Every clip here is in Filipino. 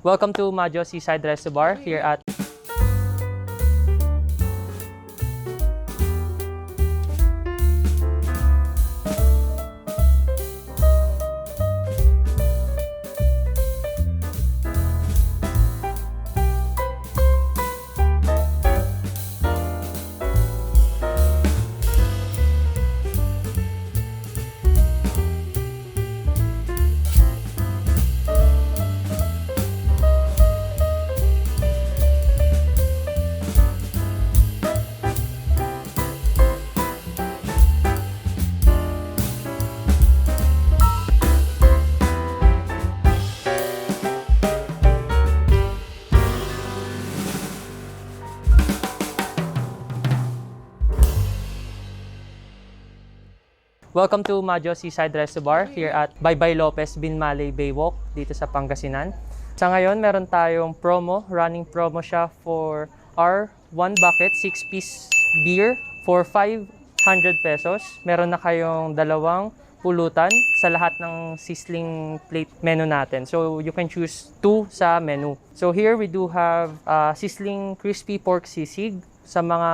Welcome to Majo Seaside Resto Bar here at Welcome to Majo Seaside Resto Bar here at Baybay Lopez Binmaley Baywalk dito sa Pangasinan. Sa ngayon, meron tayong promo, running promo siya for our 1 bucket 6-piece beer for 500 pesos. Meron na kayong dalawang pulutan sa lahat ng sizzling plate menu natin. So you can choose 2 sa menu. So here we do have sizzling crispy pork sisig. Sa mga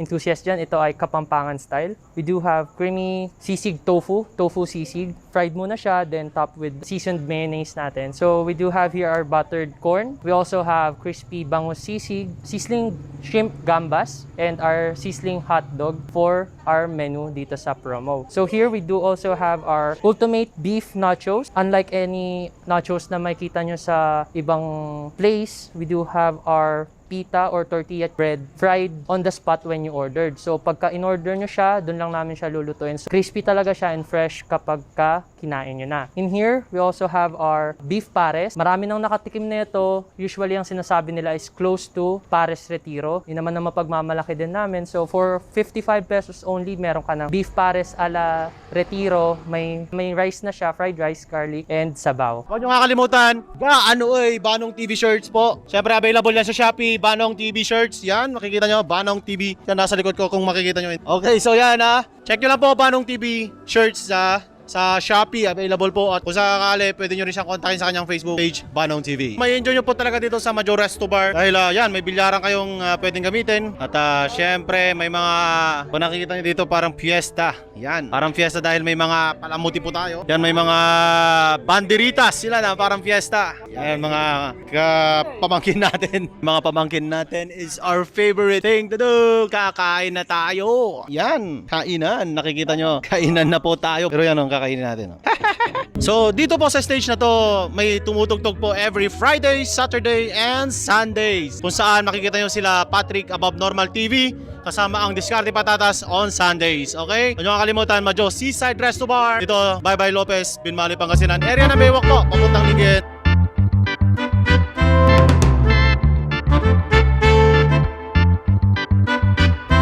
enthusiast dyan, ito ay Kapampangan style. We do have creamy sisig tofu sisig. Fried muna siya, then topped with seasoned mayonnaise natin. So we do have here our buttered corn. We also have crispy bangus sisig, sizzling shrimp gambas, and our sizzling hot dog for our menu dito sa promo. So here we do also have our ultimate beef nachos. Unlike any nachos na makita nyo sa ibang place, we do have our pita or tortilla bread fried on the spot when you ordered. So pagka in-order nyo siya, dun lang namin siya lulutuin. So crispy talaga siya and fresh kapag ka kinain nyo na. In here, we also have our beef pares. Marami nang nakatikim na ito. Usually ang sinasabi nila is close to Pares Retiro. Yun naman ang mapagmamalaki din namin. So for 55 pesos only, meron ka ng beef pares ala Retiro. May rice na siya, fried rice, garlic, and sabaw. Huwag nyo kakalimutan, Banong TV shirts po. Siyempre available yan sa Shopee, Banong TV shirts. Yan, makikita nyo, Banong TV. Yan, nasa likod ko kung makikita nyo. Okay, so yan check nyo lang po Banong TV shirts sa Shopee, available po. At kung sakali, pwede nyo rin siyang kontakin sa kanyang Facebook page, Banong TV. May enjoy nyo po talaga dito sa Majo Resto Bar. Dahil yan, may bilyaran kayong pwedeng gamitin. At syempre, may mga, kung nakikita nyo dito, parang fiesta. Yan, parang fiesta dahil may mga palamuti po tayo. Yan, may mga banderitas sila na parang fiesta. Yan, mga pamangkin natin. Mga pamangkin natin is our favorite thing to do. Kakain na tayo. Yan, kainan. Nakikita nyo, kainan na po tayo. Pero yan, kakainin natin. So dito po sa stage na to, may tumutugtog po every Friday, Saturday, and Sundays. Kung saan makikita nyo sila Patrick Above Normal TV kasama ang Diskarte Patatas on Sundays. Okay? Huwag nyo kakalimutan, Majo Seaside Resto Bar. Dito, Baybay Lopez, Binmaley, Pangasinan. Area na Baywalk po, papuntang Linggit.